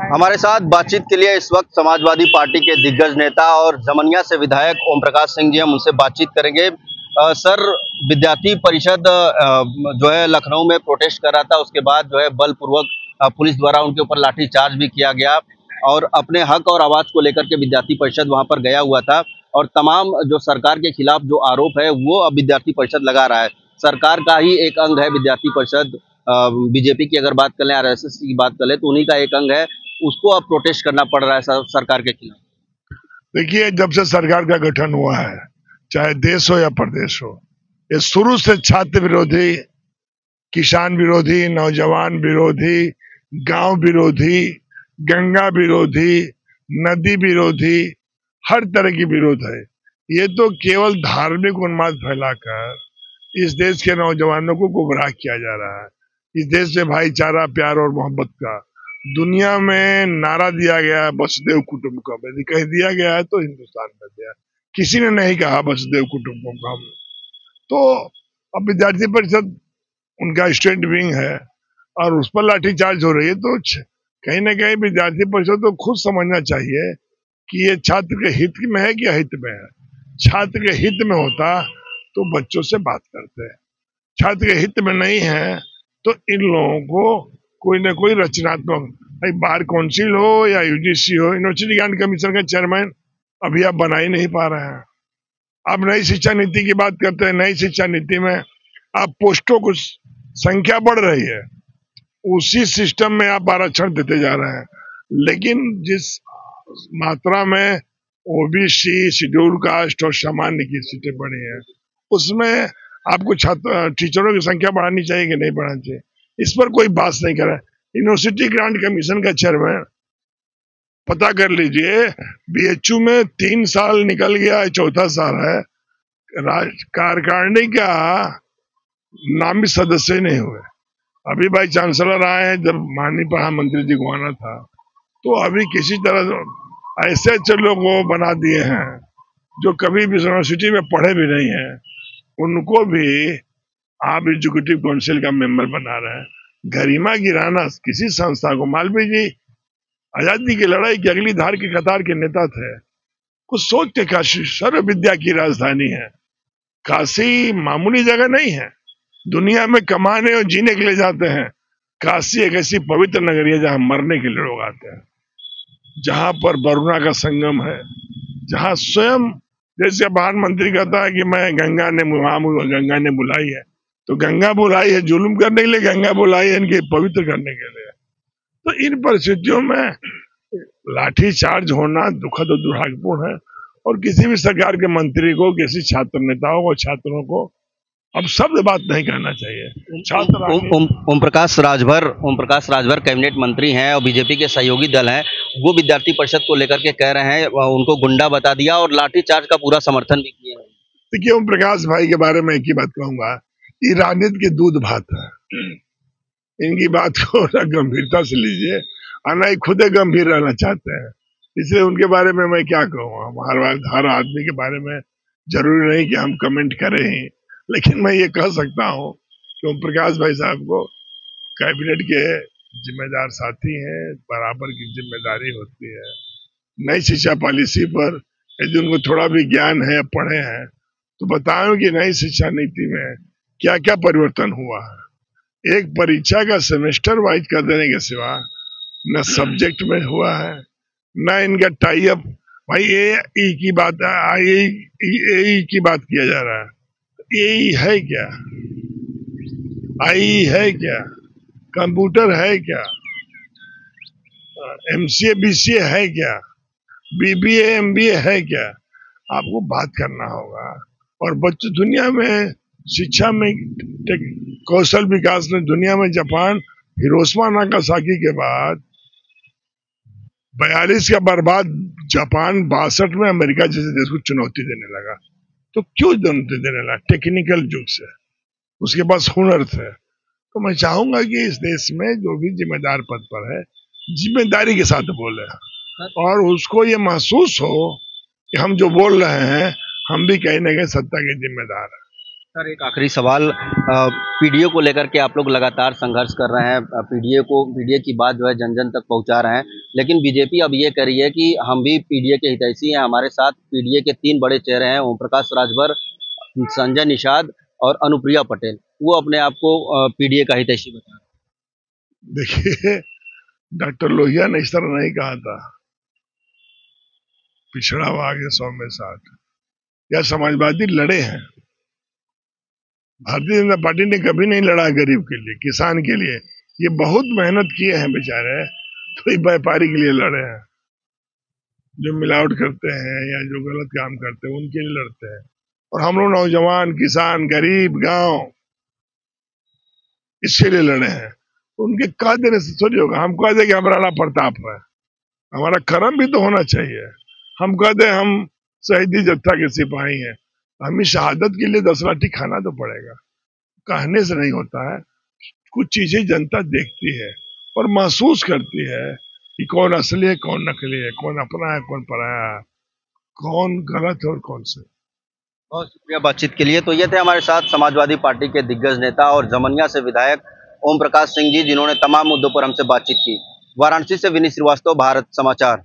हमारे साथ बातचीत के लिए इस वक्त समाजवादी पार्टी के दिग्गज नेता और जमनिया से विधायक ओम प्रकाश सिंह जी हम उनसे बातचीत करेंगे। सर, विद्यार्थी परिषद जो है लखनऊ में प्रोटेस्ट कर रहा था, उसके बाद जो है बलपूर्वक पुलिस द्वारा उनके ऊपर लाठीचार्ज भी किया गया और अपने हक और आवाज को लेकर के विद्यार्थी परिषद वहां पर गया हुआ था और तमाम जो सरकार के खिलाफ जो आरोप है वो अब विद्यार्थी परिषद लगा रहा है। सरकार का ही एक अंग है विद्यार्थी परिषद। बीजेपी की अगर बात कर लें, आरएसएस की बात कर लें, तो उन्हीं का एक अंग है। उसको अब प्रोटेस्ट करना पड़ रहा है सरकार के खिलाफ। देखिए, जब से सरकार का गठन हुआ है, चाहे देश हो या प्रदेश हो, ये शुरू से छात्र विरोधी, किसान विरोधी, नौजवान विरोधी, गांव विरोधी, गंगा विरोधी, नदी विरोधी, हर तरह की विरोध है। ये तो केवल धार्मिक उन्माद फैलाकर इस देश के नौजवानों को गुमराह किया जा रहा है। इस देश में भाईचारा, प्यार और मोहब्बत का दुनिया में नारा दिया गया है, वसुधैव कुटुंबकम। यदि कह दिया गया है तो हिंदुस्तान में दिया, किसी ने नहीं कहा वसुधैव कुटुंबकम। तो अब विद्यार्थी परिषद उनका स्टेट विंग है और उस पर लाठीचार्ज हो रही है, तो कहीं ना कहीं विद्यार्थी परिषद को खुद समझना चाहिए कि ये छात्र के हित में है कि अहित में है। छात्र के हित में होता तो बच्चों से बात करते हैं, छात्र के हित में नहीं है तो इन लोगों को कोई ना कोई रचनात्मक, बार काउंसिल हो या यूजीसी हो, यूनिवर्सिटी ग्रांट कमीशन का चेयरमैन अभी आप बना ही नहीं पा रहे हैं। आप नई शिक्षा नीति की बात करते हैं, नई शिक्षा नीति में आप पोस्टों को संख्या बढ़ रही है, उसी सिस्टम में आप आरक्षण देते जा रहे हैं, लेकिन जिस मात्रा में ओबीसी, शेड्यूल कास्ट और सामान्य की सीटें बढ़ी हैं, उसमें आपको छात्र टीचरों की संख्या बढ़ानी चाहिए कि नहीं बढ़ानी चाहिए, इस पर कोई बात नहीं कर रहा है। यूनिवर्सिटी ग्रांट कमीशन का चेयरमैन, पता कर लीजिए, बीएचयू में 3 साल निकल गया है, चौथा साल है, कार्यकारिणी का नामित सदस्य नहीं हुए। अभी भाई चांसलर आए हैं, जब माननीय प्रधानमंत्री जी को आना था, तो अभी किसी तरह ऐसे अच्छे लोगों को बना दिए हैं जो कभी भी यूनिवर्सिटी में पढ़े भी नहीं है, उनको भी आप एग्जीक्यूटिव काउंसिल का मेंबर बना रहे हैं। गरिमा गिराना किसी संस्था को, मालवीय जी आजादी की लड़ाई की अगली धार की कतार के नेता थे, कुछ सोच के काशी सर्व विद्या की राजधानी है। काशी मामूली जगह नहीं है, दुनिया में कमाने और जीने के लिए जाते हैं। काशी एक ऐसी पवित्र नगरी है जहां मरने के लिए लोग आते हैं, जहां पर वरुणा का संगम है, जहां स्वयं जैसे प्रधानमंत्री कहता है कि मैं गंगा ने बुलाई है, तो गंगा बुलाई है जुल्म करने के लिए, गंगा बुलाई है इनके पवित्र करने के लिए। तो इन परिस्थितियों में लाठीचार्ज होना दुखद और दुर्भाग्यपूर्ण है और किसी भी सरकार के मंत्री को, किसी छात्र नेताओं को, छात्रों को अब शब्द बात नहीं करना चाहिए। छात्र ओम प्रकाश राजभर कैबिनेट मंत्री हैं और बीजेपी के सहयोगी दल हैं, वो विद्यार्थी परिषद को लेकर के कह रहे हैं उनको गुंडा बता दिया और लाठीचार्ज का पूरा समर्थन भी किया है। देखिए, ओम प्रकाश भाई के बारे में एक ही बात कहूंगा, ये राजनीति के दूध भात है, इनकी बात को ना गंभीरता से लीजिए, ना ही खुद गंभीर रहना चाहते हैं, इसलिए उनके बारे में मैं क्या कहूँ। हर आदमी के बारे में जरूरी नहीं कि हम कमेंट करें ही, लेकिन मैं ये कह सकता हूँ कि ओम प्रकाश भाई साहब को कैबिनेट के जिम्मेदार साथी हैं, बराबर की जिम्मेदारी होती है। नई शिक्षा पॉलिसी पर यदि उनको थोड़ा भी ज्ञान है, पढ़े हैं, तो बताएं कि नई शिक्षा नीति में क्या क्या परिवर्तन हुआ है। एक परीक्षा का सेमेस्टर वाइज कर देने के सिवा न सब्जेक्ट में हुआ है, न इनका टाई अप। भाई ए की बात, आई की बात किया जा रहा है, ए है क्या, आई है क्या, कंप्यूटर है क्या, एमसीए बीसीए है क्या, बीबीए एमबीए है क्या, आपको बात करना होगा। और बच्चे दुनिया में शिक्षा में कौशल विकास में दुनिया में जापान हिरोशिमा नागासाकी के बाद 42 का बर्बाद जापान 62 में अमेरिका जैसे देश को चुनौती देने लगा। तो क्यों चुनौती देने लगा? टेक्निकल युग से, उसके पास हुनर थे। तो मैं चाहूंगा कि इस देश में जो भी जिम्मेदार पद पर है, जिम्मेदारी के साथ बोले और उसको ये महसूस हो कि हम जो बोल रहे हैं हम भी कहीं ना कहीं सत्ता के जिम्मेदार हैं। सर, एक आखिरी सवाल, पीडीए को लेकर के आप लोग लगातार संघर्ष कर रहे हैं, पीडीए की बात जो है जन जन तक पहुंचा रहे हैं, लेकिन बीजेपी अब ये कह रही है कि हम भी पीडीए के हितैषी हैं, हमारे साथ पीडीए के 3 बड़े चेहरे हैं, ओम प्रकाश राजभर, संजय निषाद और अनुप्रिया पटेल। वो अपने आप को पीडीए का हितैषी बता रहे हैं। देखिए, डॉक्टर लोहिया ने इस तरह नहीं कहा था, पिछड़ा वर्ग 100 में 60 या समाजवादी लड़े हैं। भारतीय जनता पार्टी ने कभी नहीं लड़ा गरीब के लिए, किसान के लिए। ये बहुत मेहनत किए हैं बेचारे, तो ये व्यापारी के लिए लड़े हैं, जो मिलावट करते हैं या जो गलत काम करते हैं उनके लिए लड़ते हैं। और हम लोग नौजवान, किसान, गरीब, गांव, इसके लिए लड़े हैं। उनके कह देने से थोड़ी होगा। हम कह दे कि हम राणा प्रताप है, हमारा कर्म भी तो होना चाहिए। हम कह दे हम शहीदी जत्था के सिपाही हैं, हमें शहादत के लिए 10 लाठी खाना तो पड़ेगा। कहने से नहीं होता है। कुछ चीजें जनता देखती है और महसूस करती है कि कौन असली है, कौन नकली है, कौन अपना है, कौन पराया है, कौन गलत है और कौन सही। बहुत शुक्रिया बातचीत के लिए। तो ये थे हमारे साथ समाजवादी पार्टी के दिग्गज नेता और जमनिया से विधायक ओम प्रकाश सिंह जी, जिन्होंने तमाम मुद्दों पर हमसे बातचीत की। वाराणसी से विनीत श्रीवास्तव, भारत समाचार।